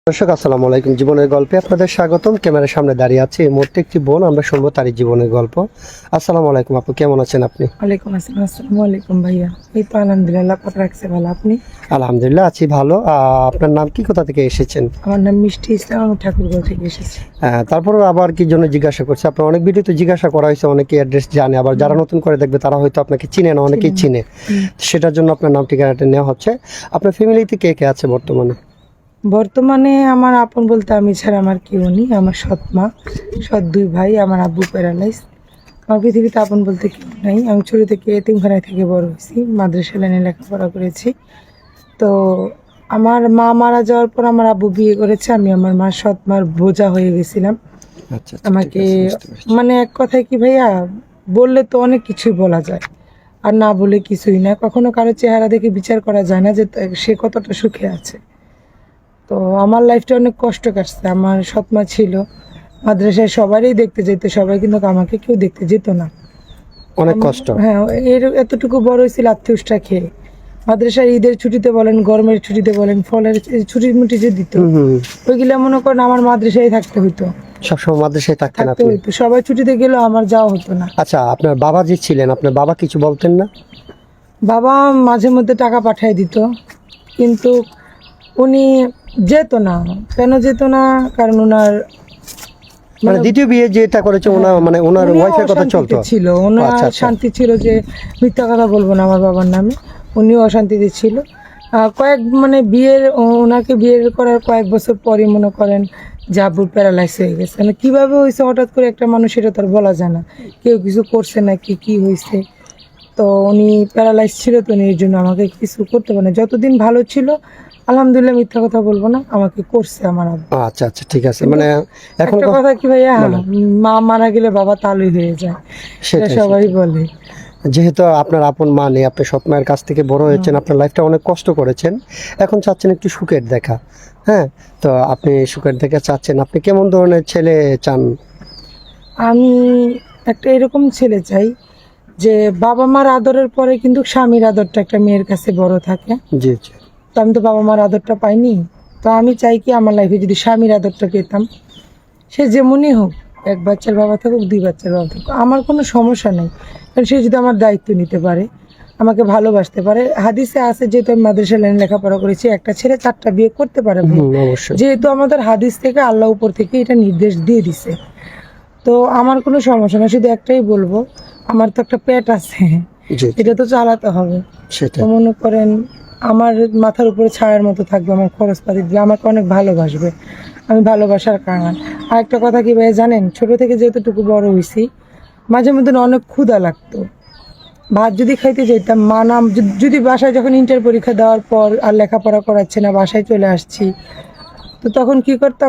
দর্শক আসসালামু আলাইকুম, জীবনের গল্পে আপনাদের স্বাগতম। ক্যামেরার সামনে দাঁড়িয়ে আছে এই মুহূর্তে একটি বোন, আমরা শুনবো তারই জীবনের গল্প। আসসালামু আলাইকুম আপু, কেমন আছেন আপনি? ওয়ালাইকুম আসসালাম। আসসালামু আলাইকুম ভাইয়া। এই তো আলহামদুলিল্লাহ, পাক রাখছে ভালো। আপনি? আলহামদুলিল্লাহ আছি ভালো। আপনার নাম কি, কোথা থেকে এসেছেন? আমার নাম মিষ্টি ইসলাম, আমি ঠাকুরগাঁও থেকে এসেছি। তারপরে আবার কি জন্য জিজ্ঞাসা করছে, আপনার অনেক ভিডিওতে জিজ্ঞাসা করা হয়েছে, অনেকে অ্যাড্রেস জানে, আবার যারা নতুন করে দেখবে তারা হয়তো আপনাকে চিনে না, অনেকেই চিনে। সেটার জন্য আপনার নাম ঠিকানাটা নেওয়া হচ্ছে। আপনার ফ্যামিলিতে কে কে আছে বর্তমানে? বর্তমানে আমার আপন বলতে আমি ছাড়া আমার কেউ নেই। আমার সৎ মা, সৎ দুই ভাই, আমার আব্বু প্যারালাইজ। আমার পৃথিবীতে আপন বলতে কেউ নাই। আমি ছোটো থেকে এতিমখানায় থেকে বড় হয়েছি, মাদ্রাসা লাইনে লেখাপড়া করেছি। তো আমার মা মারা যাওয়ার পর আমার আব্বু বিয়ে করেছে। আমি আমার মা সৎ মার বোঝা হয়ে গেছিলাম। আচ্ছা, আমাকে মানে এক কথায় কি ভাইয়া, বললে তো অনেক কিছুই বলা যায়, আর না বলে কিছুই না। কখনো কারো চেহারা দেখে বিচার করা যায় না যে সে কতটা সুখে আছে। তো আমার লাইফটা অনেক কষ্ট কাটছে। আমার সৎমা ছিল, মাদ্রাসায় সবারই দেখতে যেত সবাই, কিন্তু আমাকে কেউ দেখতে যেত না। অনেক কষ্ট। হ্যাঁ, এতটুকু বড় হয়েছিল আত্মীয়টা খেয়ে। মাদ্রাসার ঈদের ছুটিতে বলেন, গরমের ছুটিতে বলেন, ফলের ছুটি মুটি যে দিত, ওইগুলা মনে করেন আমার মাদ্রাসায় থাকতে হইতো। সবসময় মাদ্রাসায় থাকতেন থাকতে আপনি? হইতো, সবাই ছুটিতে গেলেও আমার যাওয়া হতো না। আচ্ছা, আপনার বাবা যে ছিলেন, আপনার বাবা কিছু বলতেন না? বাবা মাঝে মধ্যে টাকা পাঠিয়ে দিত, কিন্তু উনি যেত না। কেন যেত না? কারণ ওনার মানে দ্বিতীয় বিয়ে যেটা করেছে ওনার, মানে ওনার উনিও ওয়াইফের কথা চলতো? অশান্তিতে ছিল। ওনার আচ্ছা, আচ্ছা। শান্তি ছিল যে, মিথ্যা কথা বলবো না আমার বাবার নামে, উনিও অশান্তিতে ছিল। ওনাকে বিয়ের করার কয়েক বছর পরই মনে করেন যে আব্বুর প্যারালাইজ হয়ে গেছে। মানে কীভাবে হয়েছে হঠাৎ করে একটা মানুষ, সেটা তার বলা যায় না। কেউ কিছু করছে না কি হয়েছে। তো উনি প্যারালাইজ ছিল, তো উনি এর জন্য আমাকে কিছু করতে পারে না। যতদিন ভালো ছিল আলহামদুলিল্লাহ, মিথ্যা কথা বলবো না, আমাকে করছে আমার আব্বু। আচ্ছা আচ্ছা, ঠিক আছে। মানে এখন একটা কথা কি ভাইয়া, মা মারা গেলে বাবা তালুই হয়ে যায়, সেটা সেটাই সবাই বলে। যেহেতু আপনার আপন মা নেই, আপনি সৎ মায়ের কাছ থেকে বড় হয়েছেন, আপনার লাইফটা অনেক কষ্ট করেছেন, এখন চাচ্ছেন একটু সুখের দেখা। হ্যাঁ, তো আপনি সুখের দেখা চাচ্ছেন, আপনি কেমন ধরনের ছেলে চান? আমি একটা এরকম ছেলে চাই যে বাবা মার আদরের পরে কিন্তু স্বামীর আদরটা একটা মেয়ের কাছে বড় থাকে। জি জি। তো আমি তো বাবা মার আদরটা পাইনি। তো আমি চাই কি আমার লাইফে যদি স্বামীর আদরটা পেতাম, সে যেমনই হোক, এক বাচ্চার বাবা থাকুক, দুই বাচ্চার বাবা থাকুক, আমার কোনো সমস্যা নেই। কারণ সে যদি আমার দায়িত্ব নিতে পারে, আমাকে ভালোবাসতে পারে। হাদিসে আছে, যেহেতু আমি মাদ্রাসা লাইনে লেখাপড়া করেছি, একটা ছেলে 4টা বিয়ে করতে পারে। অবশ্যই। যেহেতু আমাদের হাদিস থেকে, আল্লাহ উপর থেকে এটা নির্দেশ দিয়ে দিছে, তো আমার কোনো সমস্যা না। শুধু একটাই বলবো, আমার তো একটা পেট আছে, জি, এটা তো চালাতে হবে। সেটা তো মনে করেন আমার মাথার উপরে ছায়ার মতো থাকবে, আমার খরচপাতি দিবে, আমাকে অনেক ভালোবাসবে, আমি ভালোবাসার কারণ। আর একটা কথা কি ভাই জানেন, ছোট থেকে যেতটুকু বড় হয়েছি, মাঝে মধ্যে অনেক ক্ষুধা লাগতো। ভাত যদি খাইতে যেতাম, মা নাম যদি বাসায়, যখন ইন্টার পরীক্ষা দেওয়ার পর আর লেখাপড়া করাচ্ছে না, বাসায় চলে আসছি, তো তখন কি করতাম,